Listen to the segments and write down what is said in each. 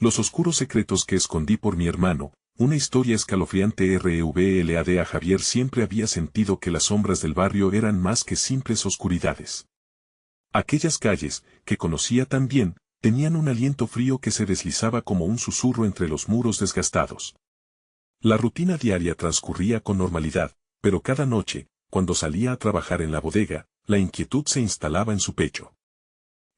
Los oscuros secretos que escondí por mi hermano, una historia escalofriante. Revelad a Javier siempre había sentido que las sombras del barrio eran más que simples oscuridades. Aquellas calles, que conocía tan bien, tenían un aliento frío que se deslizaba como un susurro entre los muros desgastados. La rutina diaria transcurría con normalidad, pero cada noche, cuando salía a trabajar en la bodega, la inquietud se instalaba en su pecho.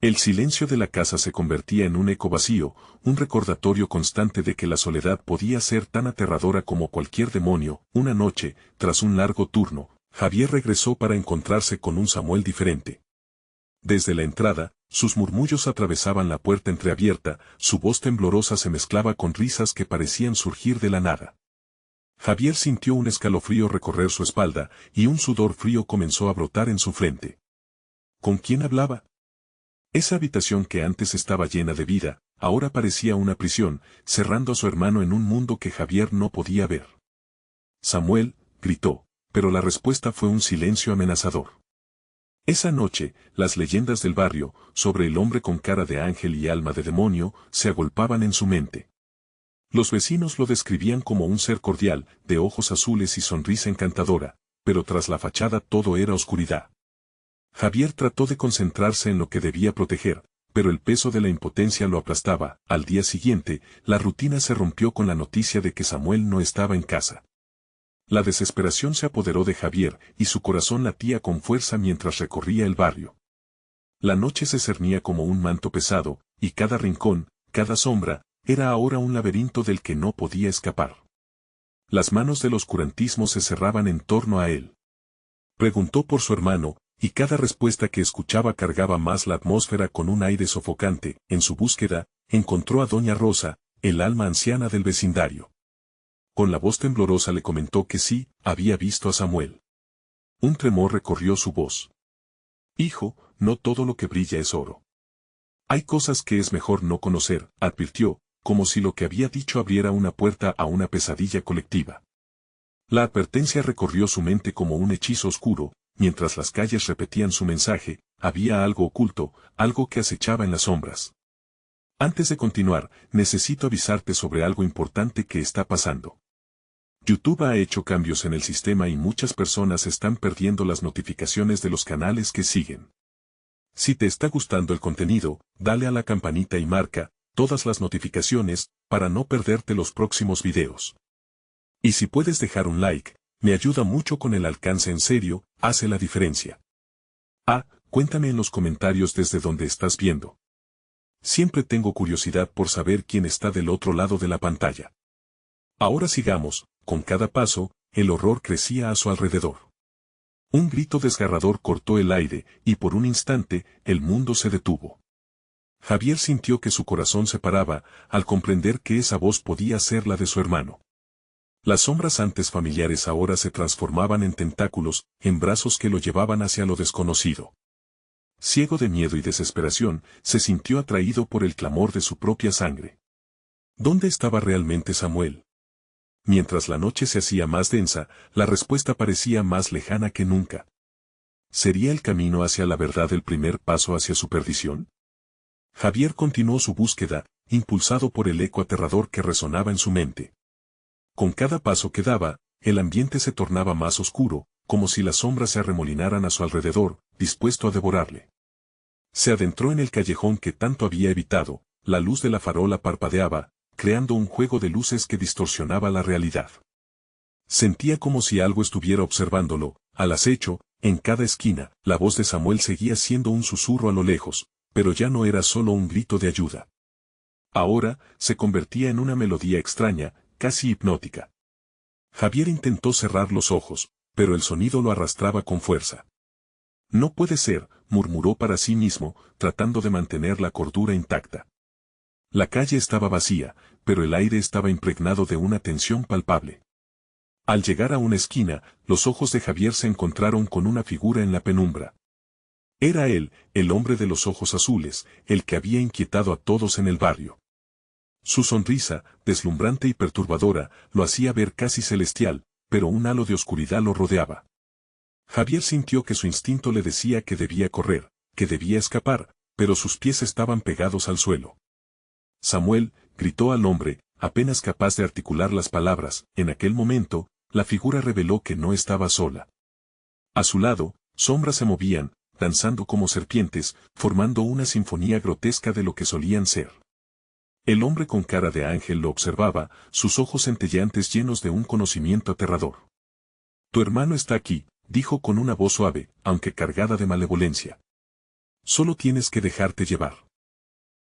El silencio de la casa se convertía en un eco vacío, un recordatorio constante de que la soledad podía ser tan aterradora como cualquier demonio. Una noche, tras un largo turno, Javier regresó para encontrarse con un Samuel diferente. Desde la entrada, sus murmullos atravesaban la puerta entreabierta, su voz temblorosa se mezclaba con risas que parecían surgir de la nada. Javier sintió un escalofrío recorrer su espalda, y un sudor frío comenzó a brotar en su frente. ¿Con quién hablaba? Esa habitación que antes estaba llena de vida, ahora parecía una prisión, cerrando a su hermano en un mundo que Javier no podía ver. Samuel, gritó, pero la respuesta fue un silencio amenazador. Esa noche, las leyendas del barrio, sobre el hombre con cara de ángel y alma de demonio, se agolpaban en su mente. Los vecinos lo describían como un ser cordial, de ojos azules y sonrisa encantadora, pero tras la fachada todo era oscuridad. Javier trató de concentrarse en lo que debía proteger, pero el peso de la impotencia lo aplastaba. Al día siguiente, la rutina se rompió con la noticia de que Samuel no estaba en casa. La desesperación se apoderó de Javier, y su corazón latía con fuerza mientras recorría el barrio. La noche se cernía como un manto pesado, y cada rincón, cada sombra, era ahora un laberinto del que no podía escapar. Las manos del oscurantismo se cerraban en torno a él. Preguntó por su hermano, y cada respuesta que escuchaba cargaba más la atmósfera con un aire sofocante. En su búsqueda, encontró a doña Rosa, el alma anciana del vecindario. Con la voz temblorosa le comentó que sí, había visto a Samuel. Un tremor recorrió su voz. Hijo, no todo lo que brilla es oro. Hay cosas que es mejor no conocer, advirtió, como si lo que había dicho abriera una puerta a una pesadilla colectiva. La advertencia recorrió su mente como un hechizo oscuro, mientras las calles repetían su mensaje, había algo oculto, algo que acechaba en las sombras. Antes de continuar, necesito avisarte sobre algo importante que está pasando. YouTube ha hecho cambios en el sistema y muchas personas están perdiendo las notificaciones de los canales que siguen. Si te está gustando el contenido, dale a la campanita y marca todas las notificaciones para no perderte los próximos videos. Y si puedes dejar un like, me ayuda mucho con el alcance. En serio, hace la diferencia. Cuéntame en los comentarios desde donde estás viendo. Siempre tengo curiosidad por saber quién está del otro lado de la pantalla. Ahora sigamos, con cada paso, el horror crecía a su alrededor. Un grito desgarrador cortó el aire, y por un instante, el mundo se detuvo. Javier sintió que su corazón se paraba, al comprender que esa voz podía ser la de su hermano. Las sombras antes familiares ahora se transformaban en tentáculos, en brazos que lo llevaban hacia lo desconocido. Ciego de miedo y desesperación, se sintió atraído por el clamor de su propia sangre. ¿Dónde estaba realmente Samuel? Mientras la noche se hacía más densa, la respuesta parecía más lejana que nunca. ¿Sería el camino hacia la verdad el primer paso hacia su perdición? Javier continuó su búsqueda, impulsado por el eco aterrador que resonaba en su mente. Con cada paso que daba, el ambiente se tornaba más oscuro, como si las sombras se arremolinaran a su alrededor, dispuesto a devorarle. Se adentró en el callejón que tanto había evitado, la luz de la farola parpadeaba, creando un juego de luces que distorsionaba la realidad. Sentía como si algo estuviera observándolo, al acecho, en cada esquina. La voz de Samuel seguía siendo un susurro a lo lejos, pero ya no era solo un grito de ayuda. Ahora, se convertía en una melodía extraña, casi hipnótica. Javier intentó cerrar los ojos, pero el sonido lo arrastraba con fuerza. No puede ser, murmuró para sí mismo, tratando de mantener la cordura intacta. La calle estaba vacía, pero el aire estaba impregnado de una tensión palpable. Al llegar a una esquina, los ojos de Javier se encontraron con una figura en la penumbra. Era él, el hombre de los ojos azules, el que había inquietado a todos en el barrio. Su sonrisa, deslumbrante y perturbadora, lo hacía ver casi celestial, pero un halo de oscuridad lo rodeaba. Javier sintió que su instinto le decía que debía correr, que debía escapar, pero sus pies estaban pegados al suelo. Samuel, gritó al hombre, apenas capaz de articular las palabras. En aquel momento, la figura reveló que no estaba sola. A su lado, sombras se movían, danzando como serpientes, formando una sinfonía grotesca de lo que solían ser. El hombre con cara de ángel lo observaba, sus ojos centelleantes llenos de un conocimiento aterrador. Tu hermano está aquí, dijo con una voz suave, aunque cargada de malevolencia. Solo tienes que dejarte llevar.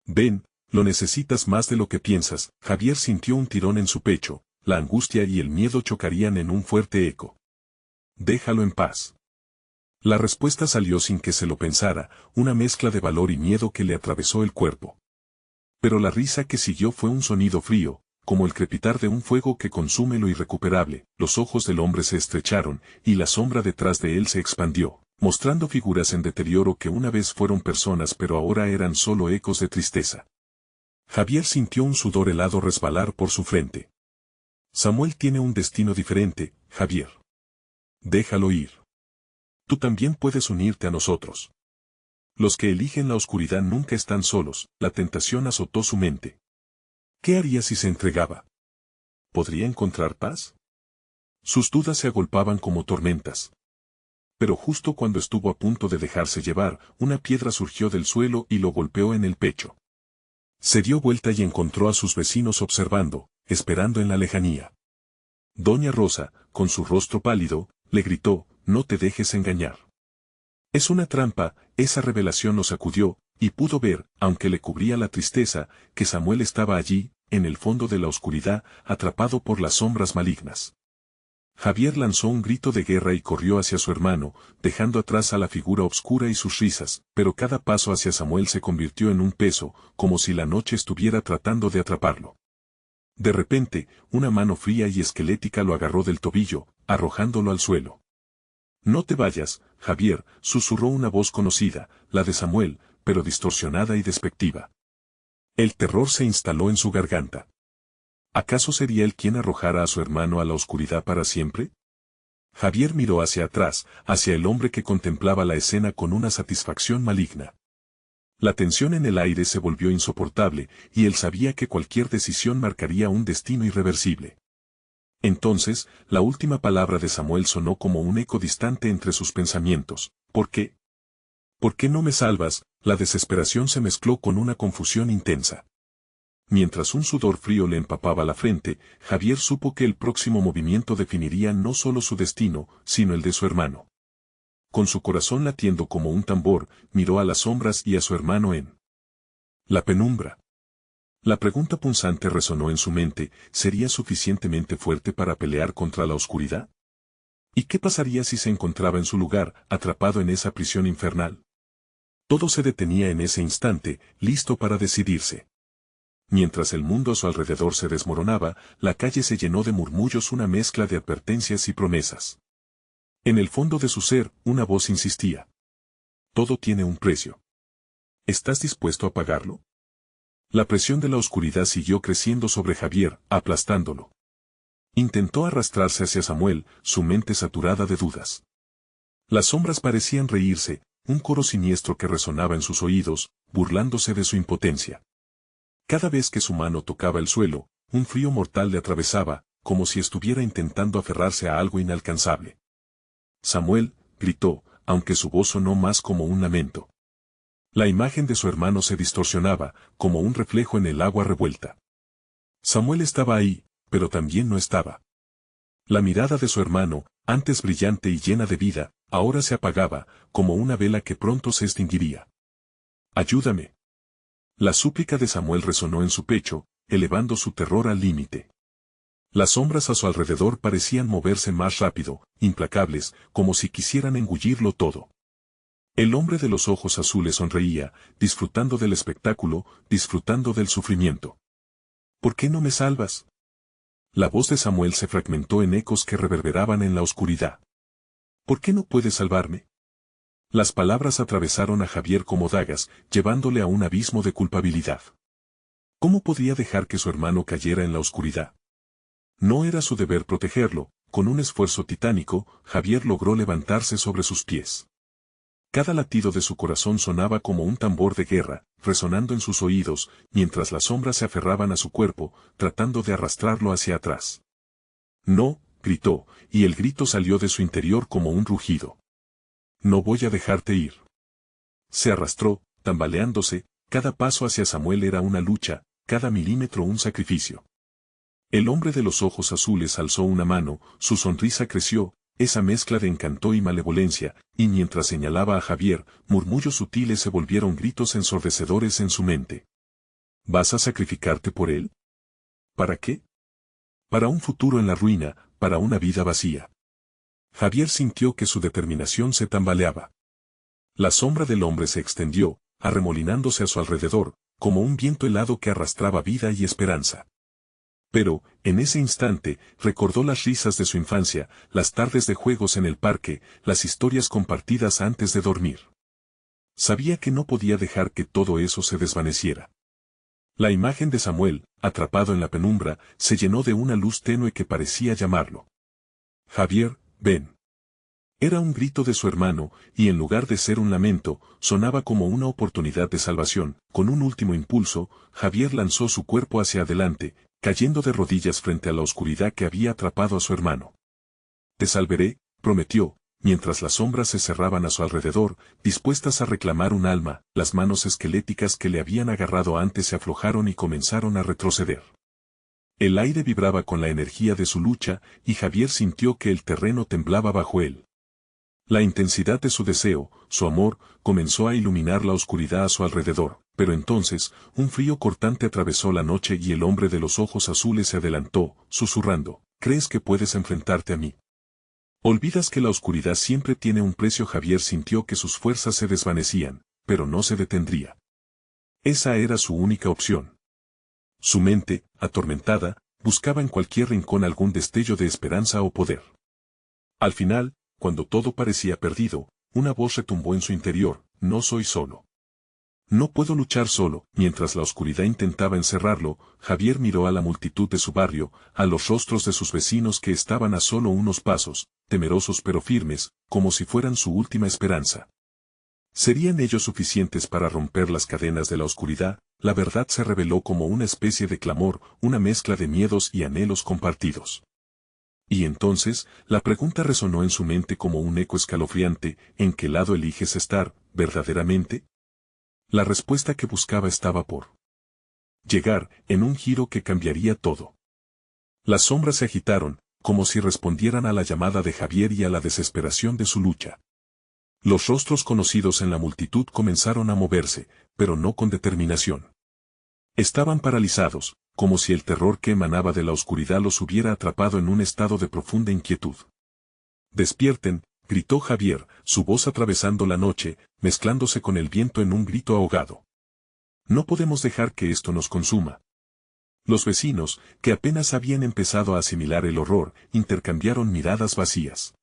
Ven, lo necesitas más de lo que piensas. Javier sintió un tirón en su pecho, la angustia y el miedo chocarían en un fuerte eco. Déjalo en paz. La respuesta salió sin que se lo pensara, una mezcla de valor y miedo que le atravesó el cuerpo. Pero la risa que siguió fue un sonido frío, como el crepitar de un fuego que consume lo irrecuperable. Los ojos del hombre se estrecharon, y la sombra detrás de él se expandió, mostrando figuras en deterioro que una vez fueron personas pero ahora eran solo ecos de tristeza. Javier sintió un sudor helado resbalar por su frente. Samuel tiene un destino diferente, Javier. Déjalo ir. Tú también puedes unirte a nosotros. Los que eligen la oscuridad nunca están solos. La tentación azotó su mente. ¿Qué haría si se entregaba? ¿Podría encontrar paz? Sus dudas se agolpaban como tormentas. Pero justo cuando estuvo a punto de dejarse llevar, una piedra surgió del suelo y lo golpeó en el pecho. Se dio vuelta y encontró a sus vecinos observando, esperando en la lejanía. Doña Rosa, con su rostro pálido, le gritó, no te dejes engañar. Es una trampa. Esa revelación lo sacudió, y pudo ver, aunque le cubría la tristeza, que Samuel estaba allí, en el fondo de la oscuridad, atrapado por las sombras malignas. Javier lanzó un grito de guerra y corrió hacia su hermano, dejando atrás a la figura oscura y sus risas, pero cada paso hacia Samuel se convirtió en un peso, como si la noche estuviera tratando de atraparlo. De repente, una mano fría y esquelética lo agarró del tobillo, arrojándolo al suelo. No te vayas, Javier, susurró una voz conocida, la de Samuel, pero distorsionada y despectiva. El terror se instaló en su garganta. ¿Acaso sería él quien arrojara a su hermano a la oscuridad para siempre? Javier miró hacia atrás, hacia el hombre que contemplaba la escena con una satisfacción maligna. La tensión en el aire se volvió insoportable, y él sabía que cualquier decisión marcaría un destino irreversible. Entonces, la última palabra de Samuel sonó como un eco distante entre sus pensamientos. ¿Por qué? ¿Por qué no me salvas? La desesperación se mezcló con una confusión intensa. Mientras un sudor frío le empapaba la frente, Javier supo que el próximo movimiento definiría no solo su destino, sino el de su hermano. Con su corazón latiendo como un tambor, miró a las sombras y a su hermano en la penumbra. La pregunta punzante resonó en su mente, ¿sería suficientemente fuerte para pelear contra la oscuridad? ¿Y qué pasaría si se encontraba en su lugar, atrapado en esa prisión infernal? Todo se detenía en ese instante, listo para decidirse. Mientras el mundo a su alrededor se desmoronaba, la calle se llenó de murmullos, una mezcla de advertencias y promesas. En el fondo de su ser, una voz insistía. Todo tiene un precio. ¿Estás dispuesto a pagarlo? La presión de la oscuridad siguió creciendo sobre Javier, aplastándolo. Intentó arrastrarse hacia Samuel, su mente saturada de dudas. Las sombras parecían reírse, un coro siniestro que resonaba en sus oídos, burlándose de su impotencia. Cada vez que su mano tocaba el suelo, un frío mortal le atravesaba, como si estuviera intentando aferrarse a algo inalcanzable. Samuel, gritó, aunque su voz sonó más como un lamento. La imagen de su hermano se distorsionaba, como un reflejo en el agua revuelta. Samuel estaba ahí, pero también no estaba. La mirada de su hermano, antes brillante y llena de vida, ahora se apagaba, como una vela que pronto se extinguiría. Ayúdame. La súplica de Samuel resonó en su pecho, elevando su terror al límite. Las sombras a su alrededor parecían moverse más rápido, implacables, como si quisieran engullirlo todo. El hombre de los ojos azules sonreía, disfrutando del espectáculo, disfrutando del sufrimiento. ¿Por qué no me salvas? La voz de Samuel se fragmentó en ecos que reverberaban en la oscuridad. ¿Por qué no puedes salvarme? Las palabras atravesaron a Javier como dagas, llevándole a un abismo de culpabilidad. ¿Cómo podía dejar que su hermano cayera en la oscuridad? No era su deber protegerlo. Con un esfuerzo titánico, Javier logró levantarse sobre sus pies. Cada latido de su corazón sonaba como un tambor de guerra, resonando en sus oídos, mientras las sombras se aferraban a su cuerpo, tratando de arrastrarlo hacia atrás. No, gritó, y el grito salió de su interior como un rugido. No voy a dejarte ir. Se arrastró, tambaleándose, cada paso hacia Samuel era una lucha, cada milímetro un sacrificio. El hombre de los ojos azules alzó una mano, su sonrisa creció, esa mezcla de encanto y malevolencia, y mientras señalaba a Javier, murmullos sutiles se volvieron gritos ensordecedores en su mente. ¿Vas a sacrificarte por él? ¿Para qué? Para un futuro en la ruina, para una vida vacía. Javier sintió que su determinación se tambaleaba. La sombra del hombre se extendió, arremolinándose a su alrededor, como un viento helado que arrastraba vida y esperanza. Pero, en ese instante, recordó las risas de su infancia, las tardes de juegos en el parque, las historias compartidas antes de dormir. Sabía que no podía dejar que todo eso se desvaneciera. La imagen de Samuel, atrapado en la penumbra, se llenó de una luz tenue que parecía llamarlo. Javier, ven. Era un grito de su hermano, y en lugar de ser un lamento, sonaba como una oportunidad de salvación. Con un último impulso, Javier lanzó su cuerpo hacia adelante, cayendo de rodillas frente a la oscuridad que había atrapado a su hermano. Te salvaré, prometió, mientras las sombras se cerraban a su alrededor, dispuestas a reclamar un alma. Las manos esqueléticas que le habían agarrado antes se aflojaron y comenzaron a retroceder. El aire vibraba con la energía de su lucha, y Javier sintió que el terreno temblaba bajo él. La intensidad de su deseo, su amor, comenzó a iluminar la oscuridad a su alrededor, pero entonces, un frío cortante atravesó la noche y el hombre de los ojos azules se adelantó, susurrando, ¿crees que puedes enfrentarte a mí? Olvidas que la oscuridad siempre tiene un precio. Javier sintió que sus fuerzas se desvanecían, pero no se detendría. Esa era su única opción. Su mente, atormentada, buscaba en cualquier rincón algún destello de esperanza o poder. Al final, cuando todo parecía perdido, una voz retumbó en su interior, no soy solo. No puedo luchar solo. Mientras la oscuridad intentaba encerrarlo, Javier miró a la multitud de su barrio, a los rostros de sus vecinos que estaban a solo unos pasos, temerosos pero firmes, como si fueran su última esperanza. ¿Serían ellos suficientes para romper las cadenas de la oscuridad? La verdad se reveló como una especie de clamor, una mezcla de miedos y anhelos compartidos. Y entonces, la pregunta resonó en su mente como un eco escalofriante, ¿en qué lado eliges estar, verdaderamente? La respuesta que buscaba estaba por llegar, en un giro que cambiaría todo. Las sombras se agitaron, como si respondieran a la llamada de Javier y a la desesperación de su lucha. Los rostros conocidos en la multitud comenzaron a moverse, pero no con determinación. Estaban paralizados, como si el terror que emanaba de la oscuridad los hubiera atrapado en un estado de profunda inquietud. Despierten, gritó Javier, su voz atravesando la noche, mezclándose con el viento en un grito ahogado. No podemos dejar que esto nos consuma. Los vecinos, que apenas habían empezado a asimilar el horror, intercambiaron miradas vacías.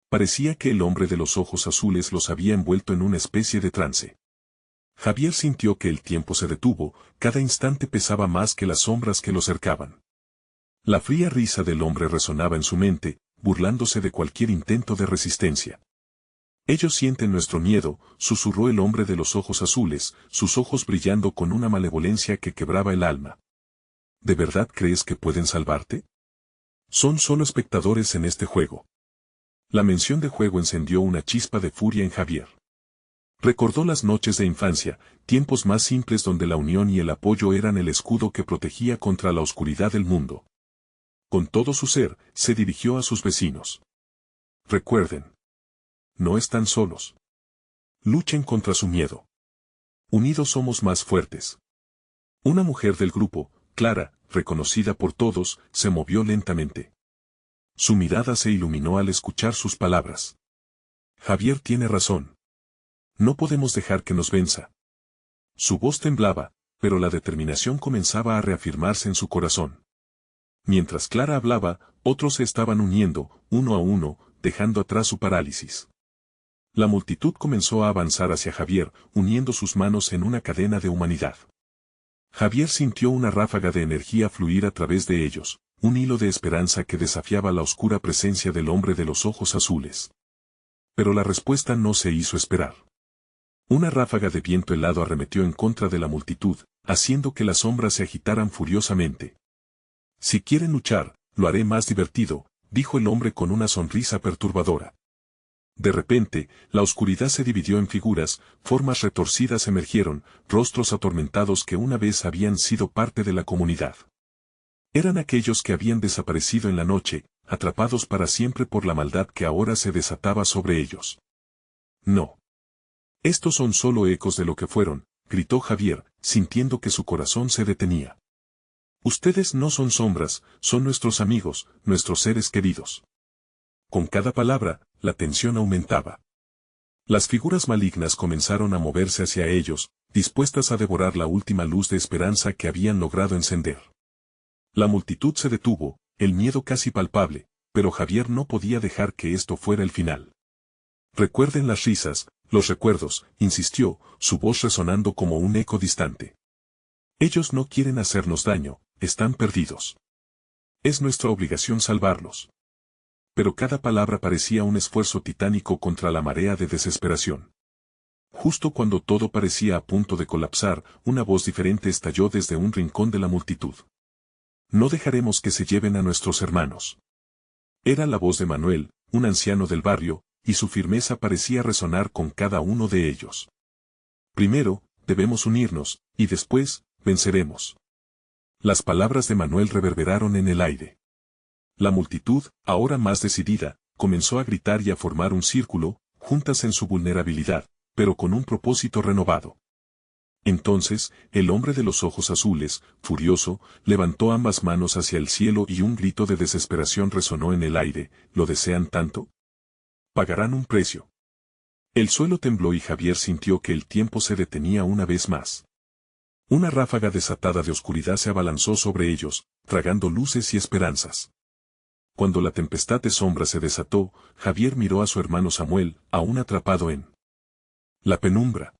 Parecía que el hombre de los ojos azules los había envuelto en una especie de trance. Javier sintió que el tiempo se detuvo, cada instante pesaba más que las sombras que lo cercaban. La fría risa del hombre resonaba en su mente, burlándose de cualquier intento de resistencia. Ellos sienten nuestro miedo, susurró el hombre de los ojos azules, sus ojos brillando con una malevolencia que quebraba el alma. ¿De verdad crees que pueden salvarte? Son solo espectadores en este juego. La mención de juego encendió una chispa de furia en Javier. Recordó las noches de infancia, tiempos más simples donde la unión y el apoyo eran el escudo que protegía contra la oscuridad del mundo. Con todo su ser, se dirigió a sus vecinos. Recuerden. No están solos. Luchen contra su miedo. Unidos somos más fuertes. Una mujer del grupo, Clara, reconocida por todos, se movió lentamente. Su mirada se iluminó al escuchar sus palabras. Javier tiene razón. No podemos dejar que nos venza. Su voz temblaba, pero la determinación comenzaba a reafirmarse en su corazón. Mientras Clara hablaba, otros se estaban uniendo, uno a uno, dejando atrás su parálisis. La multitud comenzó a avanzar hacia Javier, uniendo sus manos en una cadena de humanidad. Javier sintió una ráfaga de energía fluir a través de ellos, un hilo de esperanza que desafiaba la oscura presencia del hombre de los ojos azules. Pero la respuesta no se hizo esperar. Una ráfaga de viento helado arremetió en contra de la multitud, haciendo que las sombras se agitaran furiosamente. Si quieren luchar, lo haré más divertido, dijo el hombre con una sonrisa perturbadora. De repente, la oscuridad se dividió en figuras, formas retorcidas emergieron, rostros atormentados que una vez habían sido parte de la comunidad. Eran aquellos que habían desaparecido en la noche, atrapados para siempre por la maldad que ahora se desataba sobre ellos. No. Estos son solo ecos de lo que fueron, gritó Javier, sintiendo que su corazón se detenía. Ustedes no son sombras, son nuestros amigos, nuestros seres queridos. Con cada palabra, la tensión aumentaba. Las figuras malignas comenzaron a moverse hacia ellos, dispuestas a devorar la última luz de esperanza que habían logrado encender. La multitud se detuvo, el miedo casi palpable, pero Javier no podía dejar que esto fuera el final. Recuerden las risas, los recuerdos, insistió, su voz resonando como un eco distante. Ellos no quieren hacernos daño, están perdidos. Es nuestra obligación salvarlos. Pero cada palabra parecía un esfuerzo titánico contra la marea de desesperación. Justo cuando todo parecía a punto de colapsar, una voz diferente estalló desde un rincón de la multitud. No dejaremos que se lleven a nuestros hermanos. Era la voz de Manuel, un anciano del barrio, y su firmeza parecía resonar con cada uno de ellos. Primero, debemos unirnos, y después, venceremos. Las palabras de Manuel reverberaron en el aire. La multitud, ahora más decidida, comenzó a gritar y a formar un círculo, juntas en su vulnerabilidad, pero con un propósito renovado. Entonces, el hombre de los ojos azules, furioso, levantó ambas manos hacia el cielo y un grito de desesperación resonó en el aire. ¿Lo desean tanto? Pagarán un precio. El suelo tembló y Javier sintió que el tiempo se detenía una vez más. Una ráfaga desatada de oscuridad se abalanzó sobre ellos, tragando luces y esperanzas. Cuando la tempestad de sombras se desató, Javier miró a su hermano Samuel, aún atrapado en la penumbra.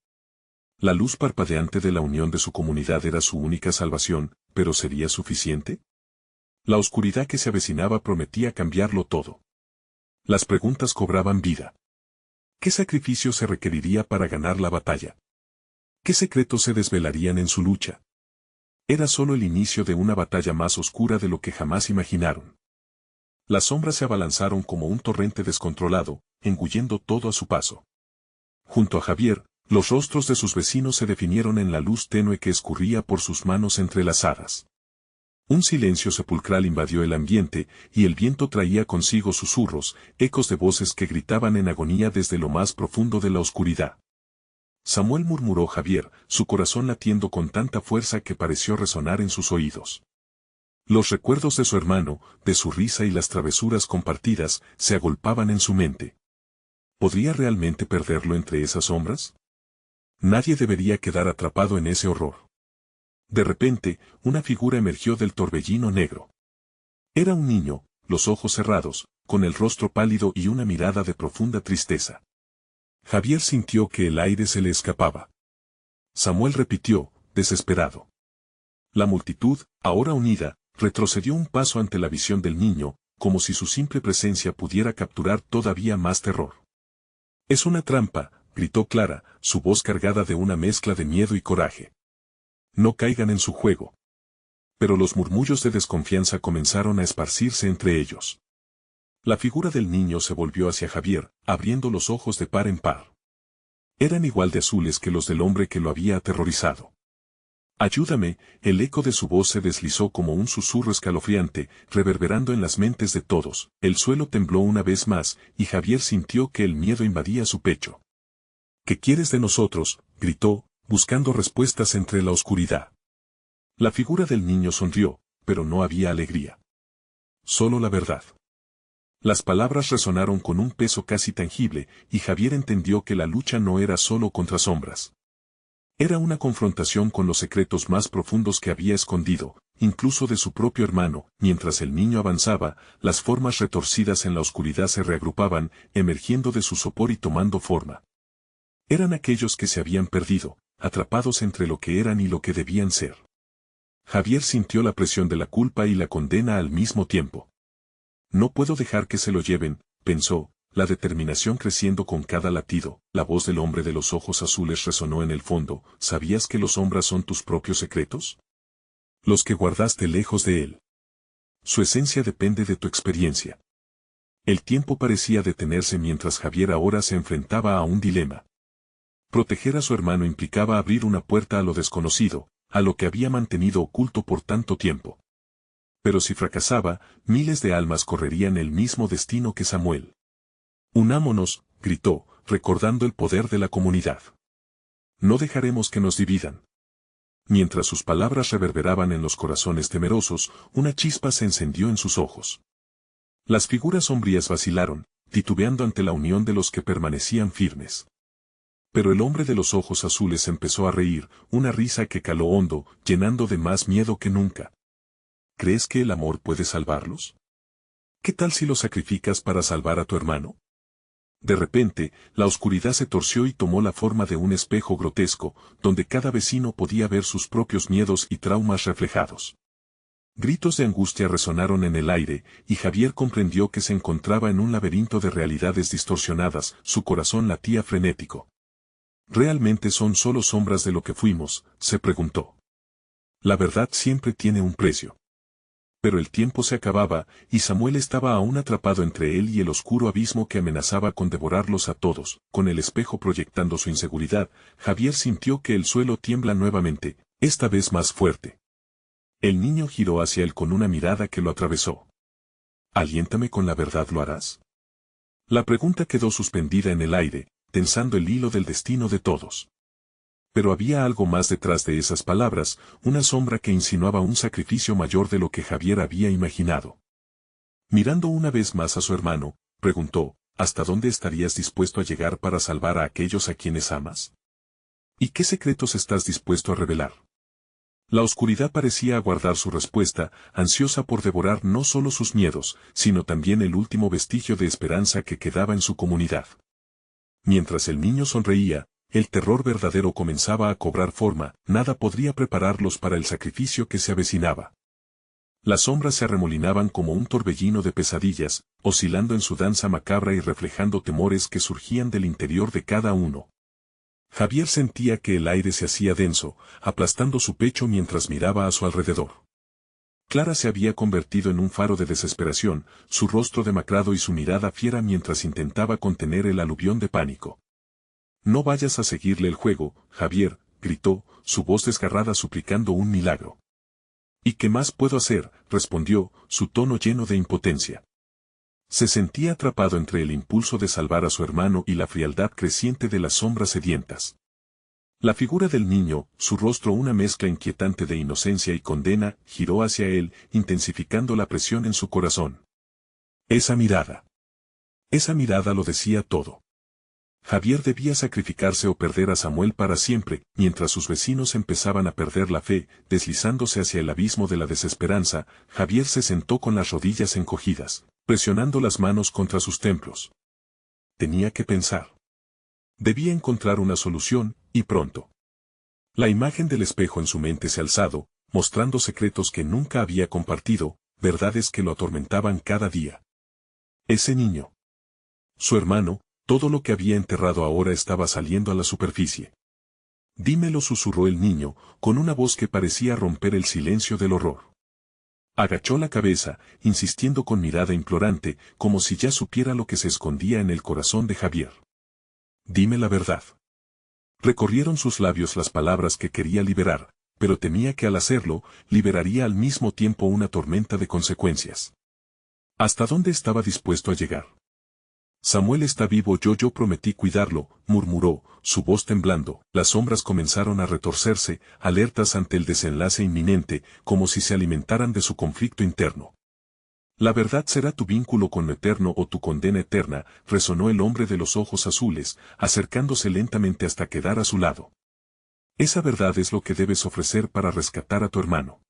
La luz parpadeante de la unión de su comunidad era su única salvación, pero ¿sería suficiente? La oscuridad que se avecinaba prometía cambiarlo todo. Las preguntas cobraban vida. ¿Qué sacrificio se requeriría para ganar la batalla? ¿Qué secretos se desvelarían en su lucha? Era solo el inicio de una batalla más oscura de lo que jamás imaginaron. Las sombras se abalanzaron como un torrente descontrolado, engullendo todo a su paso. Junto a Javier, los rostros de sus vecinos se definieron en la luz tenue que escurría por sus manos entrelazadas. Un silencio sepulcral invadió el ambiente, y el viento traía consigo susurros, ecos de voces que gritaban en agonía desde lo más profundo de la oscuridad. Samuel, murmuró Javier, su corazón latiendo con tanta fuerza que pareció resonar en sus oídos. Los recuerdos de su hermano, de su risa y las travesuras compartidas, se agolpaban en su mente. ¿Podría realmente perderlo entre esas sombras? Nadie debería quedar atrapado en ese horror. De repente, una figura emergió del torbellino negro. Era un niño, los ojos cerrados, con el rostro pálido y una mirada de profunda tristeza. Javier sintió que el aire se le escapaba. Samuel repitió, desesperado. La multitud, ahora unida, retrocedió un paso ante la visión del niño, como si su simple presencia pudiera capturar todavía más terror. «Es una trampa», gritó Clara, su voz cargada de una mezcla de miedo y coraje. «No caigan en su juego». Pero los murmullos de desconfianza comenzaron a esparcirse entre ellos. La figura del niño se volvió hacia Javier, abriendo los ojos de par en par. Eran igual de azules que los del hombre que lo había aterrorizado. «Ayúdame», el eco de su voz se deslizó como un susurro escalofriante, reverberando en las mentes de todos. El suelo tembló una vez más, y Javier sintió que el miedo invadía su pecho. «¿Qué quieres de nosotros?», gritó, buscando respuestas entre la oscuridad. La figura del niño sonrió, pero no había alegría. Solo la verdad. Las palabras resonaron con un peso casi tangible, y Javier entendió que la lucha no era solo contra sombras. Era una confrontación con los secretos más profundos que había escondido, incluso de su propio hermano. Mientras el niño avanzaba, las formas retorcidas en la oscuridad se reagrupaban, emergiendo de su sopor y tomando forma. Eran aquellos que se habían perdido, atrapados entre lo que eran y lo que debían ser. Javier sintió la presión de la culpa y la condena al mismo tiempo. «No puedo dejar que se lo lleven», pensó, la determinación creciendo con cada latido. La voz del hombre de los ojos azules resonó en el fondo. ¿Sabías que los sombras son tus propios secretos? Los que guardaste lejos de él. Su esencia depende de tu experiencia. El tiempo parecía detenerse mientras Javier ahora se enfrentaba a un dilema. Proteger a su hermano implicaba abrir una puerta a lo desconocido, a lo que había mantenido oculto por tanto tiempo. Pero si fracasaba, miles de almas correrían el mismo destino que Samuel. Unámonos, gritó, recordando el poder de la comunidad. No dejaremos que nos dividan. Mientras sus palabras reverberaban en los corazones temerosos, una chispa se encendió en sus ojos. Las figuras sombrías vacilaron, titubeando ante la unión de los que permanecían firmes. Pero el hombre de los ojos azules empezó a reír, una risa que caló hondo, llenando de más miedo que nunca. ¿Crees que el amor puede salvarlos? ¿Qué tal si lo sacrificas para salvar a tu hermano? De repente, la oscuridad se torció y tomó la forma de un espejo grotesco, donde cada vecino podía ver sus propios miedos y traumas reflejados. Gritos de angustia resonaron en el aire, y Javier comprendió que se encontraba en un laberinto de realidades distorsionadas. Su corazón latía frenético. ¿Realmente son solo sombras de lo que fuimos?, se preguntó. La verdad siempre tiene un precio. Pero el tiempo se acababa, y Samuel estaba aún atrapado entre él y el oscuro abismo que amenazaba con devorarlos a todos. Con el espejo proyectando su inseguridad, Javier sintió que el suelo tiembla nuevamente, esta vez más fuerte. El niño giró hacia él con una mirada que lo atravesó. «¿Aliéntame con la verdad, lo harás?». La pregunta quedó suspendida en el aire, tensando el hilo del destino de todos. Pero había algo más detrás de esas palabras, una sombra que insinuaba un sacrificio mayor de lo que Javier había imaginado. Mirando una vez más a su hermano, preguntó, ¿hasta dónde estarías dispuesto a llegar para salvar a aquellos a quienes amas? ¿Y qué secretos estás dispuesto a revelar? La oscuridad parecía aguardar su respuesta, ansiosa por devorar no solo sus miedos, sino también el último vestigio de esperanza que quedaba en su comunidad. Mientras el niño sonreía, el terror verdadero comenzaba a cobrar forma, nada podría prepararlos para el sacrificio que se avecinaba. Las sombras se arremolinaban como un torbellino de pesadillas, oscilando en su danza macabra y reflejando temores que surgían del interior de cada uno. Javier sentía que el aire se hacía denso, aplastando su pecho mientras miraba a su alrededor. Clara se había convertido en un faro de desesperación, su rostro demacrado y su mirada fiera mientras intentaba contener el aluvión de pánico. «No vayas a seguirle el juego, Javier», gritó, su voz desgarrada suplicando un milagro. «¿Y qué más puedo hacer?», respondió, su tono lleno de impotencia. Se sentía atrapado entre el impulso de salvar a su hermano y la frialdad creciente de las sombras sedientas. La figura del niño, su rostro una mezcla inquietante de inocencia y condena, giró hacia él, intensificando la presión en su corazón. Esa mirada lo decía todo. Javier debía sacrificarse o perder a Samuel para siempre, mientras sus vecinos empezaban a perder la fe, deslizándose hacia el abismo de la desesperanza. Javier se sentó con las rodillas encogidas, presionando las manos contra sus templos. Tenía que pensar. Debía encontrar una solución, y pronto. La imagen del espejo en su mente se alzado, mostrando secretos que nunca había compartido, verdades que lo atormentaban cada día. Ese niño. Su hermano, todo lo que había enterrado ahora estaba saliendo a la superficie. «Dímelo», susurró el niño, con una voz que parecía romper el silencio del horror. Agachó la cabeza, insistiendo con mirada implorante, como si ya supiera lo que se escondía en el corazón de Javier. «Dime la verdad». Recorrieron sus labios las palabras que quería liberar, pero temía que al hacerlo, liberaría al mismo tiempo una tormenta de consecuencias. ¿Hasta dónde estaba dispuesto a llegar? «Samuel está vivo, yo prometí cuidarlo», murmuró, su voz temblando. Las sombras comenzaron a retorcerse, alertas ante el desenlace inminente, como si se alimentaran de su conflicto interno. «La verdad será tu vínculo con lo eterno o tu condena eterna», resonó el hombre de los ojos azules, acercándose lentamente hasta quedar a su lado. «Esa verdad es lo que debes ofrecer para rescatar a tu hermano».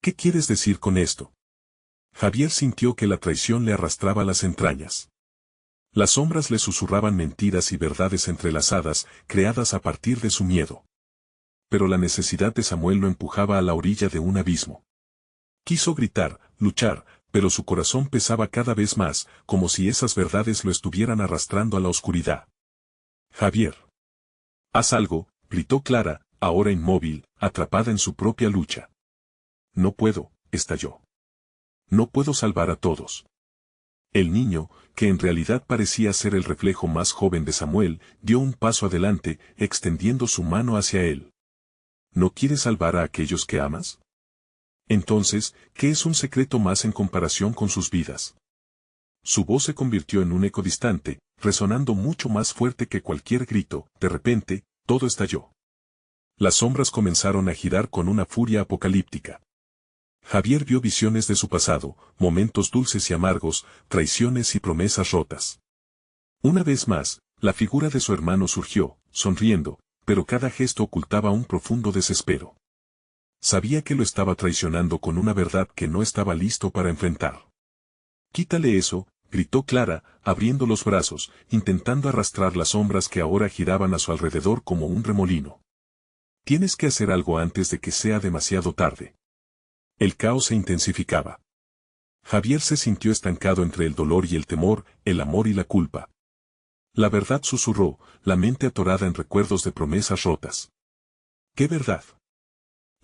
«¿Qué quieres decir con esto?». Javier sintió que la traición le arrastraba las entrañas. Las sombras le susurraban mentiras y verdades entrelazadas, creadas a partir de su miedo. Pero la necesidad de Samuel lo empujaba a la orilla de un abismo. Quiso gritar, luchar, pero su corazón pesaba cada vez más, como si esas verdades lo estuvieran arrastrando a la oscuridad. Javier. Haz algo, gritó Clara, ahora inmóvil, atrapada en su propia lucha. No puedo, estalló. No puedo salvar a todos. El niño, que en realidad parecía ser el reflejo más joven de Samuel, dio un paso adelante, extendiendo su mano hacia él. ¿No quieres salvar a aquellos que amas? Entonces, ¿qué es un secreto más en comparación con sus vidas? Su voz se convirtió en un eco distante, resonando mucho más fuerte que cualquier grito. De repente, todo estalló. Las sombras comenzaron a girar con una furia apocalíptica. Javier vio visiones de su pasado, momentos dulces y amargos, traiciones y promesas rotas. Una vez más, la figura de su hermano surgió, sonriendo, pero cada gesto ocultaba un profundo desespero. Sabía que lo estaba traicionando con una verdad que no estaba listo para enfrentar. «Quítale eso», gritó Clara, abriendo los brazos, intentando arrastrar las sombras que ahora giraban a su alrededor como un remolino. «Tienes que hacer algo antes de que sea demasiado tarde». El caos se intensificaba. Javier se sintió estancado entre el dolor y el temor, el amor y la culpa. La verdad susurró, la mente atorada en recuerdos de promesas rotas. ¿Qué verdad?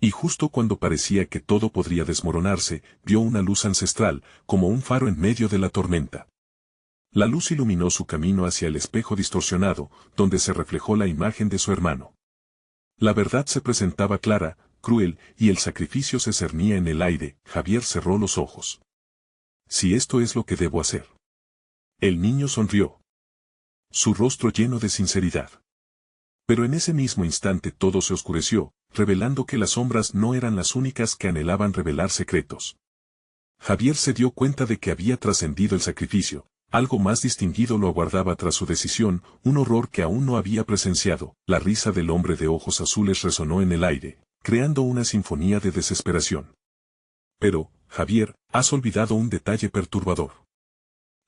Y justo cuando parecía que todo podría desmoronarse, vio una luz ancestral, como un faro en medio de la tormenta. La luz iluminó su camino hacia el espejo distorsionado, donde se reflejó la imagen de su hermano. La verdad se presentaba clara, cruel, y el sacrificio se cernía en el aire. Javier cerró los ojos. Si esto es lo que debo hacer. El niño sonrió. Su rostro lleno de sinceridad. Pero en ese mismo instante todo se oscureció, revelando que las sombras no eran las únicas que anhelaban revelar secretos. Javier se dio cuenta de que había trascendido el sacrificio, algo más distinguido lo aguardaba tras su decisión, un horror que aún no había presenciado. La risa del hombre de ojos azules resonó en el aire, creando una sinfonía de desesperación. Pero, Javier, has olvidado un detalle perturbador.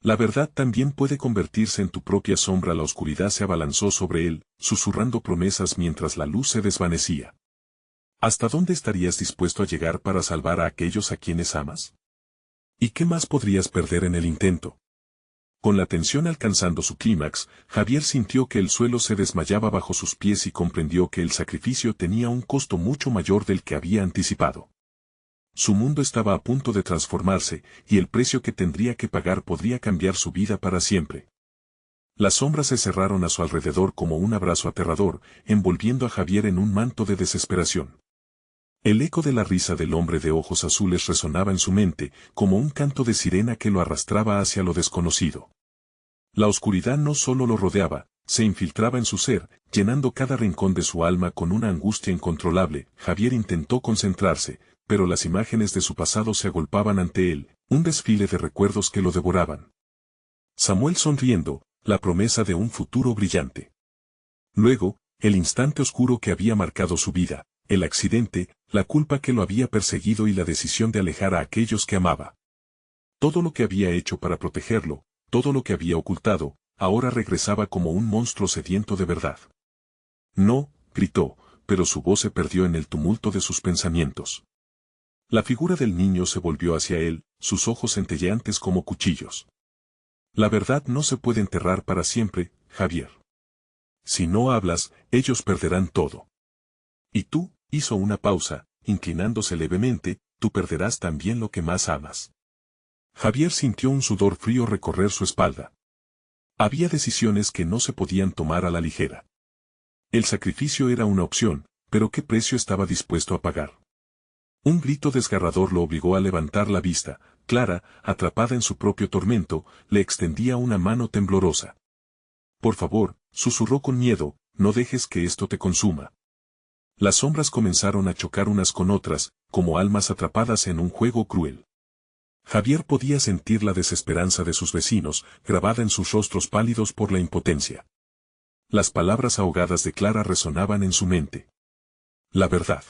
La verdad también puede convertirse en tu propia sombra. La oscuridad se abalanzó sobre él, susurrando promesas mientras la luz se desvanecía. ¿Hasta dónde estarías dispuesto a llegar para salvar a aquellos a quienes amas? ¿Y qué más podrías perder en el intento? Con la tensión alcanzando su clímax, Javier sintió que el suelo se desmayaba bajo sus pies y comprendió que el sacrificio tenía un costo mucho mayor del que había anticipado. Su mundo estaba a punto de transformarse, y el precio que tendría que pagar podría cambiar su vida para siempre. Las sombras se cerraron a su alrededor como un abrazo aterrador, envolviendo a Javier en un manto de desesperación. El eco de la risa del hombre de ojos azules resonaba en su mente, como un canto de sirena que lo arrastraba hacia lo desconocido. La oscuridad no solo lo rodeaba, se infiltraba en su ser, llenando cada rincón de su alma con una angustia incontrolable. Javier intentó concentrarse, pero las imágenes de su pasado se agolpaban ante él, un desfile de recuerdos que lo devoraban. Samuel sonriendo, la promesa de un futuro brillante. Luego, el instante oscuro que había marcado su vida, el accidente, la culpa que lo había perseguido y la decisión de alejar a aquellos que amaba. Todo lo que había hecho para protegerlo, todo lo que había ocultado, ahora regresaba como un monstruo sediento de verdad. No, gritó, pero su voz se perdió en el tumulto de sus pensamientos. La figura del niño se volvió hacia él, sus ojos centelleantes como cuchillos. La verdad no se puede enterrar para siempre, Javier. Si no hablas, ellos perderán todo. Y tú, hizo una pausa, inclinándose levemente, tú perderás también lo que más amas. Javier sintió un sudor frío recorrer su espalda. Había decisiones que no se podían tomar a la ligera. El sacrificio era una opción, pero ¿qué precio estaba dispuesto a pagar? Un grito desgarrador lo obligó a levantar la vista. Clara, atrapada en su propio tormento, le extendía una mano temblorosa. Por favor, susurró con miedo, no dejes que esto te consuma. Las sombras comenzaron a chocar unas con otras, como almas atrapadas en un juego cruel. Javier podía sentir la desesperanza de sus vecinos, grabada en sus rostros pálidos por la impotencia. Las palabras ahogadas de Clara resonaban en su mente. La verdad.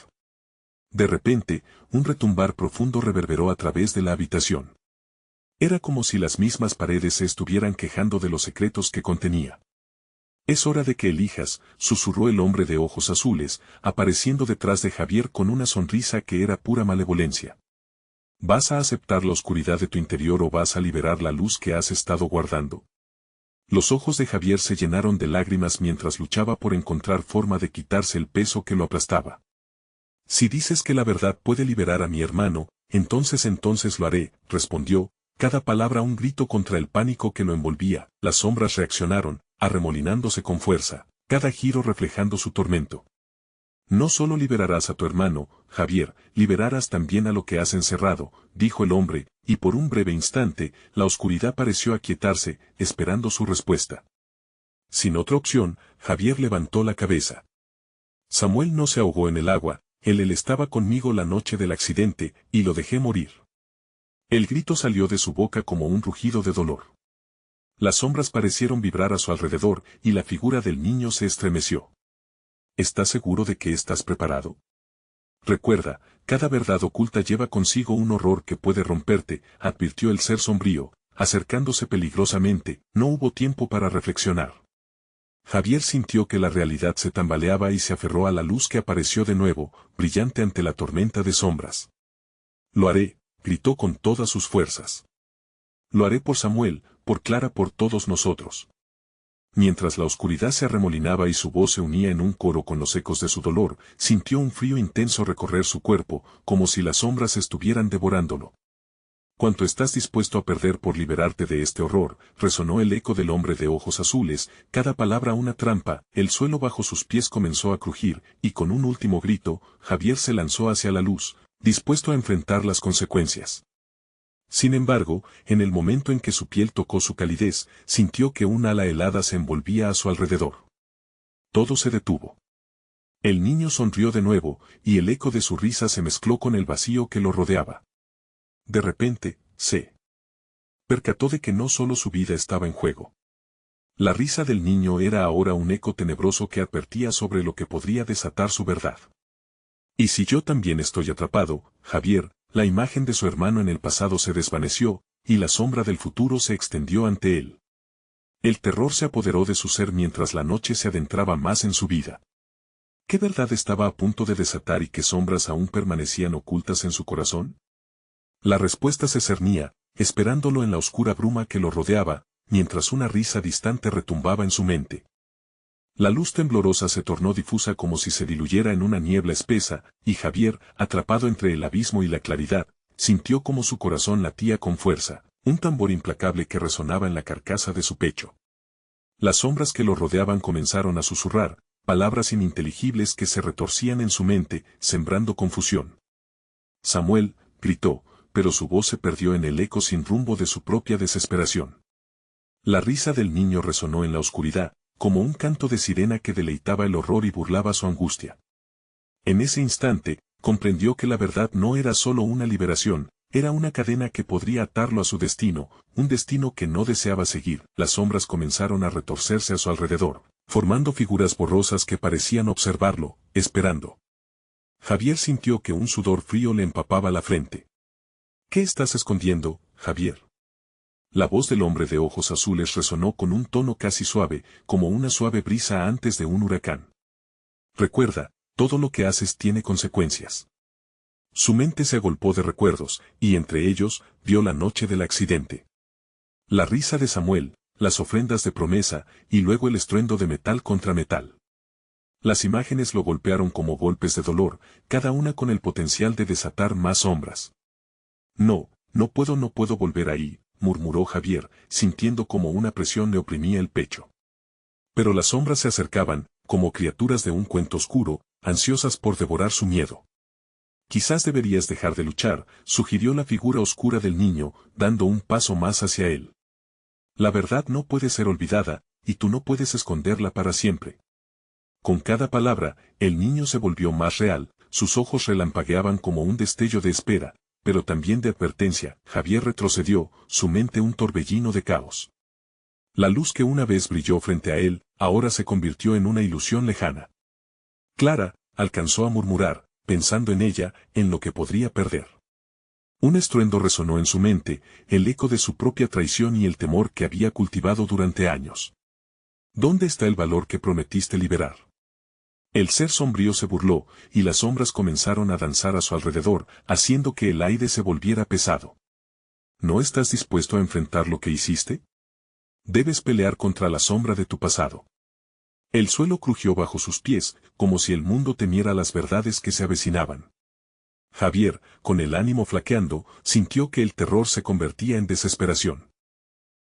De repente, un retumbar profundo reverberó a través de la habitación. Era como si las mismas paredes se estuvieran quejando de los secretos que contenía. Es hora de que elijas, susurró el hombre de ojos azules, apareciendo detrás de Javier con una sonrisa que era pura malevolencia. ¿Vas a aceptar la oscuridad de tu interior o vas a liberar la luz que has estado guardando? Los ojos de Javier se llenaron de lágrimas mientras luchaba por encontrar forma de quitarse el peso que lo aplastaba. Si dices que la verdad puede liberar a mi hermano, entonces lo haré, respondió, cada palabra un grito contra el pánico que lo envolvía. Las sombras reaccionaron, arremolinándose con fuerza, cada giro reflejando su tormento. No solo liberarás a tu hermano, Javier, liberarás también a lo que has encerrado, dijo el hombre, y por un breve instante, la oscuridad pareció aquietarse, esperando su respuesta. Sin otra opción, Javier levantó la cabeza. Samuel no se ahogó en el agua, él estaba conmigo la noche del accidente, y lo dejé morir. El grito salió de su boca como un rugido de dolor. Las sombras parecieron vibrar a su alrededor, y la figura del niño se estremeció. ¿Estás seguro de que estás preparado? Recuerda, cada verdad oculta lleva consigo un horror que puede romperte, advirtió el ser sombrío, acercándose peligrosamente. No hubo tiempo para reflexionar. Javier sintió que la realidad se tambaleaba y se aferró a la luz que apareció de nuevo, brillante ante la tormenta de sombras. Lo haré, gritó con todas sus fuerzas. Lo haré por Samuel, por Clara, por todos nosotros. Mientras la oscuridad se arremolinaba y su voz se unía en un coro con los ecos de su dolor, sintió un frío intenso recorrer su cuerpo, como si las sombras estuvieran devorándolo. ¿Cuánto estás dispuesto a perder por liberarte de este horror? Resonó el eco del hombre de ojos azules, cada palabra una trampa. El suelo bajo sus pies comenzó a crujir, y con un último grito, Javier se lanzó hacia la luz, dispuesto a enfrentar las consecuencias. Sin embargo, en el momento en que su piel tocó su calidez, sintió que un ala helada se envolvía a su alrededor. Todo se detuvo. El niño sonrió de nuevo, y el eco de su risa se mezcló con el vacío que lo rodeaba. De repente, se percató de que no solo su vida estaba en juego. La risa del niño era ahora un eco tenebroso que advertía sobre lo que podría desatar su verdad. ¿Y si yo también estoy atrapado, Javier? La imagen de su hermano en el pasado se desvaneció, y la sombra del futuro se extendió ante él. El terror se apoderó de su ser mientras la noche se adentraba más en su vida. ¿Qué verdad estaba a punto de desatar y qué sombras aún permanecían ocultas en su corazón? La respuesta se cernía, esperándolo en la oscura bruma que lo rodeaba, mientras una risa distante retumbaba en su mente. La luz temblorosa se tornó difusa como si se diluyera en una niebla espesa, y Javier, atrapado entre el abismo y la claridad, sintió como su corazón latía con fuerza, un tambor implacable que resonaba en la carcasa de su pecho. Las sombras que lo rodeaban comenzaron a susurrar, palabras ininteligibles que se retorcían en su mente, sembrando confusión. Samuel, gritó, pero su voz se perdió en el eco sin rumbo de su propia desesperación. La risa del niño resonó en la oscuridad, como un canto de sirena que deleitaba el horror y burlaba su angustia. En ese instante, comprendió que la verdad no era solo una liberación, era una cadena que podría atarlo a su destino, un destino que no deseaba seguir. Las sombras comenzaron a retorcerse a su alrededor, formando figuras borrosas que parecían observarlo, esperando. Javier sintió que un sudor frío le empapaba la frente. ¿Qué estás escondiendo, Javier? La voz del hombre de ojos azules resonó con un tono casi suave, como una suave brisa antes de un huracán. Recuerda, todo lo que haces tiene consecuencias. Su mente se agolpó de recuerdos, y entre ellos, vio la noche del accidente. La risa de Samuel, las ofrendas de promesa, y luego el estruendo de metal contra metal. Las imágenes lo golpearon como golpes de dolor, cada una con el potencial de desatar más sombras. No puedo volver ahí, murmuró Javier, sintiendo como una presión le oprimía el pecho. Pero las sombras se acercaban, como criaturas de un cuento oscuro, ansiosas por devorar su miedo. Quizás deberías dejar de luchar, sugirió la figura oscura del niño, dando un paso más hacia él. La verdad no puede ser olvidada, y tú no puedes esconderla para siempre. Con cada palabra, el niño se volvió más real, sus ojos relampagueaban como un destello de espera, pero también de advertencia. Javier retrocedió, su mente un torbellino de caos. La luz que una vez brilló frente a él, ahora se convirtió en una ilusión lejana. Clara, alcanzó a murmurar, pensando en ella, en lo que podría perder. Un estruendo resonó en su mente, el eco de su propia traición y el temor que había cultivado durante años. ¿Dónde está el valor que prometiste liberar? El ser sombrío se burló, y las sombras comenzaron a danzar a su alrededor, haciendo que el aire se volviera pesado. ¿No estás dispuesto a enfrentar lo que hiciste? Debes pelear contra la sombra de tu pasado. El suelo crujió bajo sus pies, como si el mundo temiera las verdades que se avecinaban. Javier, con el ánimo flaqueando, sintió que el terror se convertía en desesperación.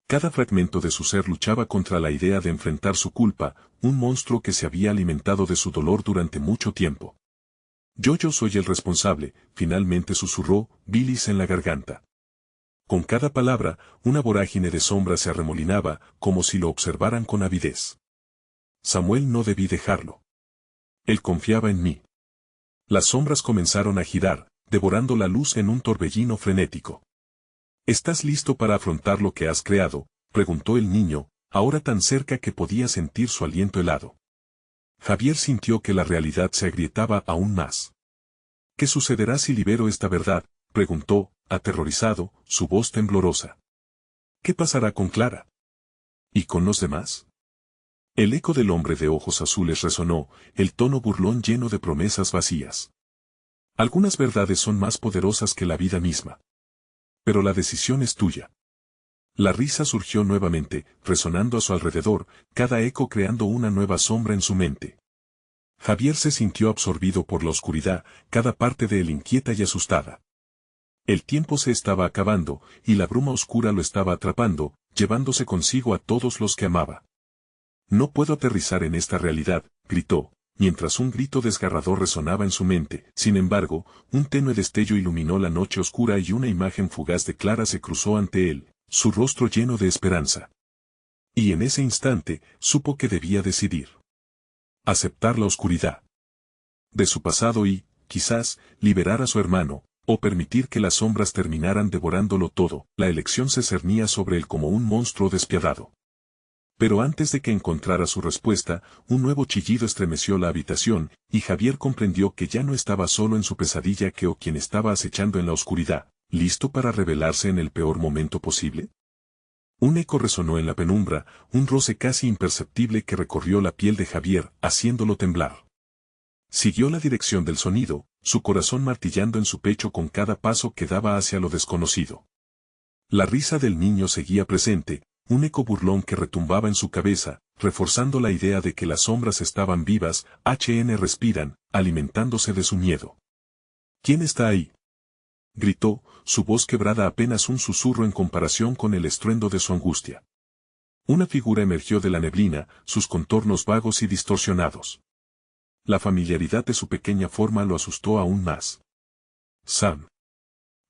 Cada fragmento de su ser luchaba contra la idea de enfrentar su culpa, un monstruo que se había alimentado de su dolor durante mucho tiempo. Yo soy el responsable, finalmente susurró, bilis en la garganta. Con cada palabra, una vorágine de sombras se arremolinaba, como si lo observaran con avidez. Samuel, no debí dejarlo. Él confiaba en mí. Las sombras comenzaron a girar, devorando la luz en un torbellino frenético. ¿Estás listo para afrontar lo que has creado?, preguntó el niño, ahora tan cerca que podía sentir su aliento helado. Javier sintió que la realidad se agrietaba aún más. ¿Qué sucederá si libero esta verdad?, preguntó, aterrorizado, su voz temblorosa. ¿Qué pasará con Clara? ¿Y con los demás? El eco del hombre de ojos azules resonó, el tono burlón lleno de promesas vacías. Algunas verdades son más poderosas que la vida misma. Pero la decisión es tuya. La risa surgió nuevamente, resonando a su alrededor, cada eco creando una nueva sombra en su mente. Javier se sintió absorbido por la oscuridad, cada parte de él inquieta y asustada. El tiempo se estaba acabando, y la bruma oscura lo estaba atrapando, llevándose consigo a todos los que amaba. No puedo aterrizar en esta realidad, gritó, mientras un grito desgarrador resonaba en su mente. Sin embargo, un tenue destello iluminó la noche oscura y una imagen fugaz de Clara se cruzó ante él, su rostro lleno de esperanza. Y en ese instante, supo que debía decidir. Aceptar la oscuridad de su pasado y, quizás, liberar a su hermano, o permitir que las sombras terminaran devorándolo todo. La elección se cernía sobre él como un monstruo despiadado. Pero antes de que encontrara su respuesta, un nuevo chillido estremeció la habitación, y Javier comprendió que ya no estaba solo en su pesadilla o quien estaba acechando en la oscuridad, listo para revelarse en el peor momento posible. Un eco resonó en la penumbra, un roce casi imperceptible que recorrió la piel de Javier, haciéndolo temblar. Siguió la dirección del sonido, su corazón martillando en su pecho con cada paso que daba hacia lo desconocido. La risa del niño seguía presente, un eco burlón que retumbaba en su cabeza, reforzando la idea de que las sombras estaban vivas, respiran, alimentándose de su miedo. ¿Quién está ahí?, gritó, su voz quebrada apenas un susurro en comparación con el estruendo de su angustia. Una figura emergió de la neblina, sus contornos vagos y distorsionados. La familiaridad de su pequeña forma lo asustó aún más. Sam.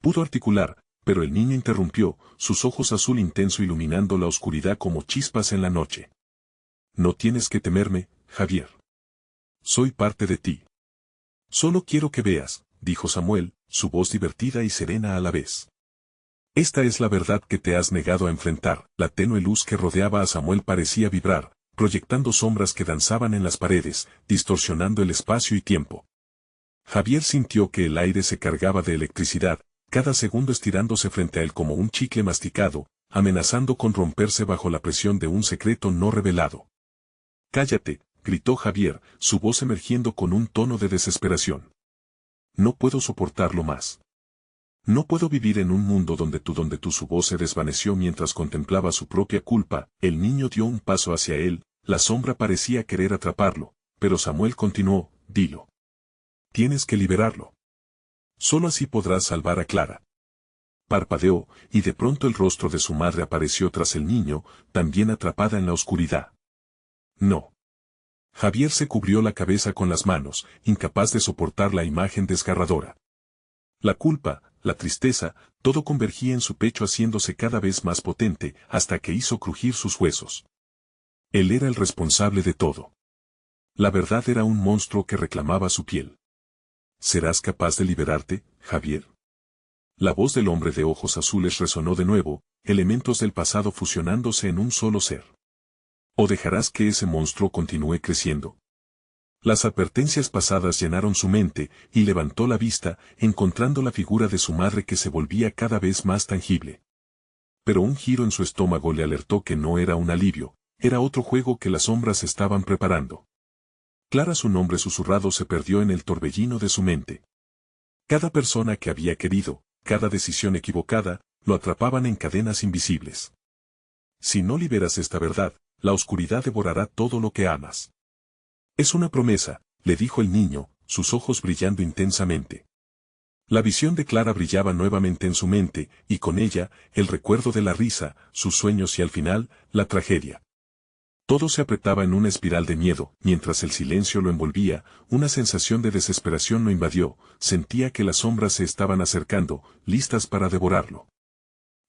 Pudo articular, pero el niño interrumpió, sus ojos azul intenso iluminando la oscuridad como chispas en la noche. No tienes que temerme, Javier. Soy parte de ti. Solo quiero que veas, dijo Samuel, su voz divertida y serena a la vez. Esta es la verdad que te has negado a enfrentar. La tenue luz que rodeaba a Samuel parecía vibrar, proyectando sombras que danzaban en las paredes, distorsionando el espacio y tiempo. Javier sintió que el aire se cargaba de electricidad, cada segundo estirándose frente a él como un chicle masticado, amenazando con romperse bajo la presión de un secreto no revelado. «Cállate», gritó Javier, su voz emergiendo con un tono de desesperación. «No puedo soportarlo más. No puedo vivir en un mundo donde su voz se desvaneció mientras contemplaba su propia culpa». El niño dio un paso hacia él, la sombra parecía querer atraparlo, pero Samuel continuó, «Dilo. Tienes que liberarlo. Solo así podrás salvar a Clara». Parpadeó, y de pronto el rostro de su madre apareció tras el niño, también atrapada en la oscuridad. No. Javier se cubrió la cabeza con las manos, incapaz de soportar la imagen desgarradora. La culpa, la tristeza, todo convergía en su pecho haciéndose cada vez más potente, hasta que hizo crujir sus huesos. Él era el responsable de todo. La verdad era un monstruo que reclamaba su piel. ¿Serás capaz de liberarte, Javier? La voz del hombre de ojos azules resonó de nuevo, elementos del pasado fusionándose en un solo ser. ¿O dejarás que ese monstruo continúe creciendo? Las advertencias pasadas llenaron su mente, y levantó la vista, encontrando la figura de su madre que se volvía cada vez más tangible. Pero un giro en su estómago le alertó que no era un alivio, era otro juego que las sombras estaban preparando. Clara, su nombre susurrado se perdió en el torbellino de su mente. Cada persona que había querido, cada decisión equivocada, lo atrapaban en cadenas invisibles. Si no liberas esta verdad, la oscuridad devorará todo lo que amas. Es una promesa, le dijo el niño, sus ojos brillando intensamente. La visión de Clara brillaba nuevamente en su mente, y con ella, el recuerdo de la risa, sus sueños y al final, la tragedia. Todo se apretaba en una espiral de miedo, mientras el silencio lo envolvía, una sensación de desesperación lo invadió, sentía que las sombras se estaban acercando, listas para devorarlo.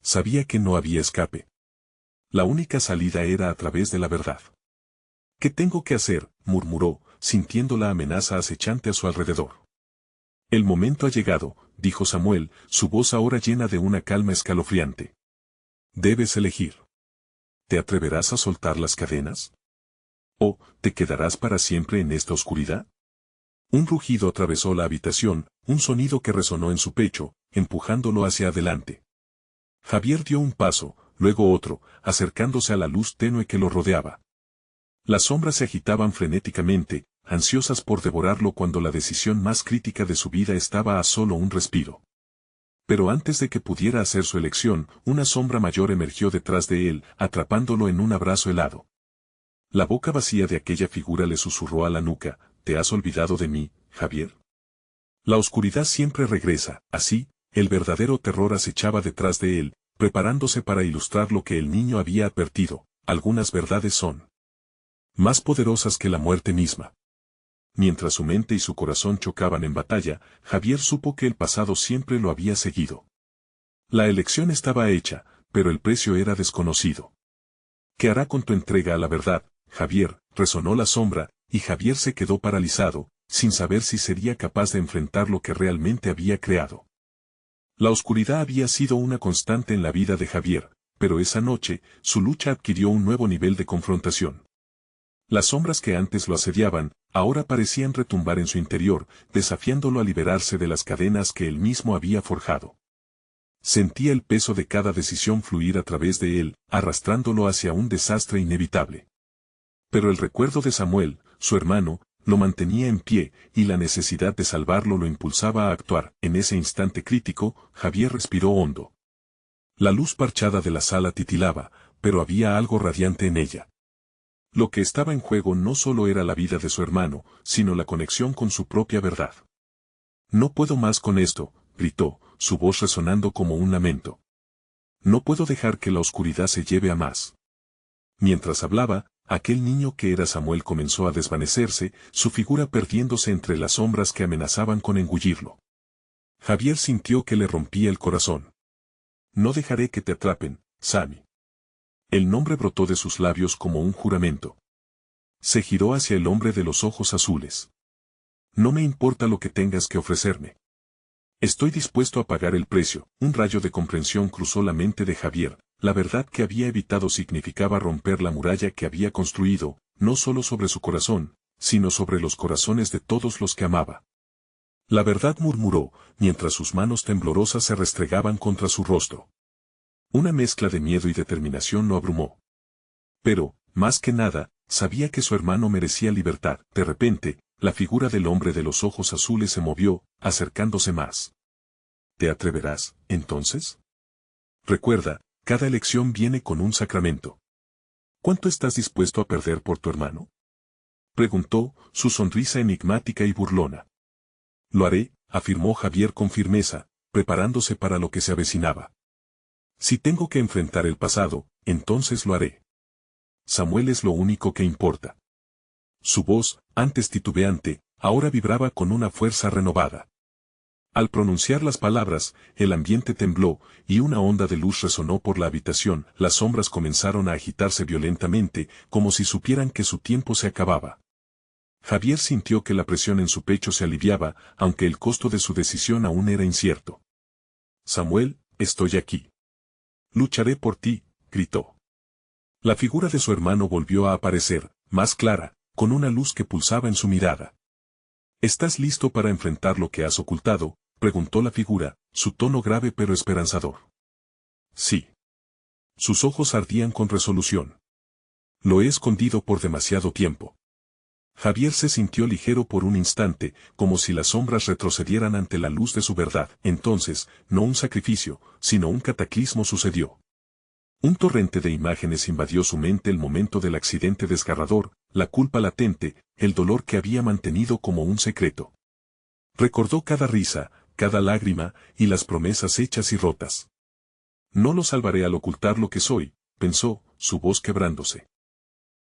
Sabía que no había escape. La única salida era a través de la verdad. ¿Qué tengo que hacer?, murmuró, sintiendo la amenaza acechante a su alrededor. El momento ha llegado, dijo Samuel, su voz ahora llena de una calma escalofriante. Debes elegir. ¿Te atreverás a soltar las cadenas? ¿O te quedarás para siempre en esta oscuridad? Un rugido atravesó la habitación, un sonido que resonó en su pecho, empujándolo hacia adelante. Javier dio un paso, luego otro, acercándose a la luz tenue que lo rodeaba. Las sombras se agitaban frenéticamente, ansiosas por devorarlo cuando la decisión más crítica de su vida estaba a solo un respiro. Pero antes de que pudiera hacer su elección, una sombra mayor emergió detrás de él, atrapándolo en un abrazo helado. La boca vacía de aquella figura le susurró a la nuca, ¿te has olvidado de mí, Javier? La oscuridad siempre regresa, así, el verdadero terror acechaba detrás de él, preparándose para ilustrar lo que el niño había advertido, algunas verdades son más poderosas que la muerte misma. Mientras su mente y su corazón chocaban en batalla, Javier supo que el pasado siempre lo había seguido. La elección estaba hecha, pero el precio era desconocido. ¿Qué hará con tu entrega a la verdad, Javier?, resonó la sombra, y Javier se quedó paralizado, sin saber si sería capaz de enfrentar lo que realmente había creado. La oscuridad había sido una constante en la vida de Javier, pero esa noche, su lucha adquirió un nuevo nivel de confrontación. Las sombras que antes lo asediaban, ahora parecían retumbar en su interior, desafiándolo a liberarse de las cadenas que él mismo había forjado. Sentía el peso de cada decisión fluir a través de él, arrastrándolo hacia un desastre inevitable. Pero el recuerdo de Samuel, su hermano, lo mantenía en pie, y la necesidad de salvarlo lo impulsaba a actuar. En ese instante crítico, Javier respiró hondo. La luz parchada de la sala titilaba, pero había algo radiante en ella. Lo que estaba en juego no solo era la vida de su hermano, sino la conexión con su propia verdad. No puedo más con esto, gritó, su voz resonando como un lamento. No puedo dejar que la oscuridad se lleve a más. Mientras hablaba, aquel niño que era Samuel comenzó a desvanecerse, su figura perdiéndose entre las sombras que amenazaban con engullirlo. Javier sintió que le rompía el corazón. No dejaré que te atrapen, Sammy. El nombre brotó de sus labios como un juramento. Se giró hacia el hombre de los ojos azules. No me importa lo que tengas que ofrecerme. Estoy dispuesto a pagar el precio. Un rayo de comprensión cruzó la mente de Javier. La verdad que había evitado significaba romper la muralla que había construido, no solo sobre su corazón, sino sobre los corazones de todos los que amaba. La verdad, murmuró, mientras sus manos temblorosas se restregaban contra su rostro. Una mezcla de miedo y determinación lo abrumó. Pero, más que nada, sabía que su hermano merecía libertad. De repente, la figura del hombre de los ojos azules se movió, acercándose más. ¿Te atreverás, entonces? Recuerda, cada elección viene con un sacramento. ¿Cuánto estás dispuesto a perder por tu hermano? Preguntó, su sonrisa enigmática y burlona. Lo haré, afirmó Javier con firmeza, preparándose para lo que se avecinaba. Si tengo que enfrentar el pasado, entonces lo haré. Samuel es lo único que importa. Su voz, antes titubeante, ahora vibraba con una fuerza renovada. Al pronunciar las palabras, el ambiente tembló, y una onda de luz resonó por la habitación. Las sombras comenzaron a agitarse violentamente, como si supieran que su tiempo se acababa. Javier sintió que la presión en su pecho se aliviaba, aunque el costo de su decisión aún era incierto. Samuel, estoy aquí. Lucharé por ti, gritó. La figura de su hermano volvió a aparecer, más clara, con una luz que pulsaba en su mirada. ¿Estás listo para enfrentar lo que has ocultado?, preguntó la figura, su tono grave pero esperanzador. Sí. Sus ojos ardían con resolución. Lo he escondido por demasiado tiempo. Javier se sintió ligero por un instante, como si las sombras retrocedieran ante la luz de su verdad. Entonces, no un sacrificio, sino un cataclismo sucedió. Un torrente de imágenes invadió su mente: el momento del accidente desgarrador, la culpa latente, el dolor que había mantenido como un secreto. Recordó cada risa, cada lágrima, y las promesas hechas y rotas. No lo salvaré al ocultar lo que soy, pensó, su voz quebrándose.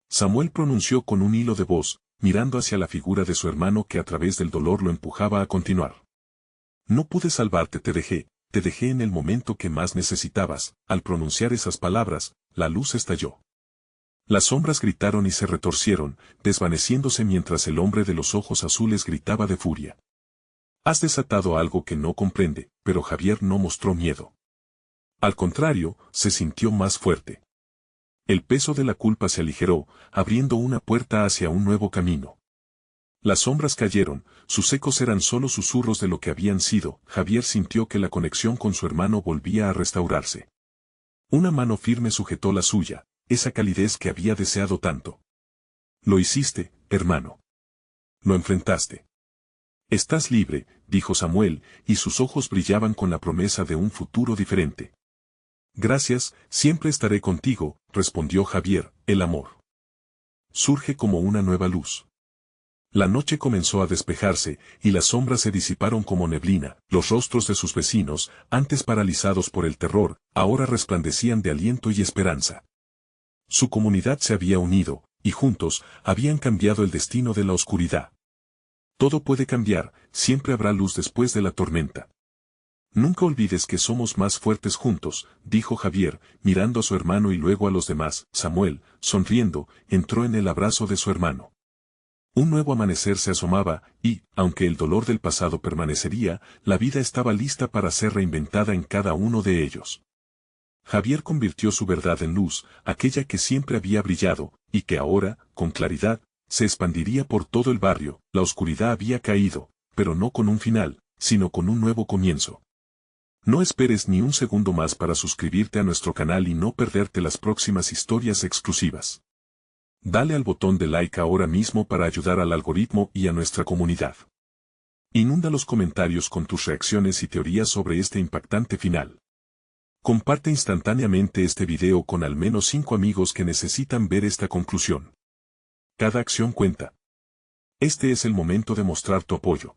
Samuel pronunció con un hilo de voz, mirando hacia la figura de su hermano que a través del dolor lo empujaba a continuar. No pude salvarte, te dejé en el momento que más necesitabas. Al pronunciar esas palabras, la luz estalló. Las sombras gritaron y se retorcieron, desvaneciéndose mientras el hombre de los ojos azules gritaba de furia. Has desatado algo que no comprende, pero Javier no mostró miedo. Al contrario, se sintió más fuerte. El peso de la culpa se aligeró, abriendo una puerta hacia un nuevo camino. Las sombras cayeron, sus ecos eran solo susurros de lo que habían sido. Javier sintió que la conexión con su hermano volvía a restaurarse. Una mano firme sujetó la suya, esa calidez que había deseado tanto. Lo hiciste, hermano. Lo enfrentaste. Estás libre, dijo Samuel, y sus ojos brillaban con la promesa de un futuro diferente. Gracias, siempre estaré contigo, respondió Javier. El amor surge como una nueva luz. La noche comenzó a despejarse, y las sombras se disiparon como neblina. Los rostros de sus vecinos, antes paralizados por el terror, ahora resplandecían de aliento y esperanza. Su comunidad se había unido, y juntos, habían cambiado el destino de la oscuridad. Todo puede cambiar, siempre habrá luz después de la tormenta. Nunca olvides que somos más fuertes juntos, dijo Javier, mirando a su hermano y luego a los demás. Samuel, sonriendo, entró en el abrazo de su hermano. Un nuevo amanecer se asomaba, y, aunque el dolor del pasado permanecería, la vida estaba lista para ser reinventada en cada uno de ellos. Javier convirtió su verdad en luz, aquella que siempre había brillado, y que ahora, con claridad, se expandiría por todo el barrio. La oscuridad había caído, pero no con un final, sino con un nuevo comienzo. No esperes ni un segundo más para suscribirte a nuestro canal y no perderte las próximas historias exclusivas. Dale al botón de like ahora mismo para ayudar al algoritmo y a nuestra comunidad. Inunda los comentarios con tus reacciones y teorías sobre este impactante final. Comparte instantáneamente este video con al menos 5 amigos que necesitan ver esta conclusión. Cada acción cuenta. Este es el momento de mostrar tu apoyo.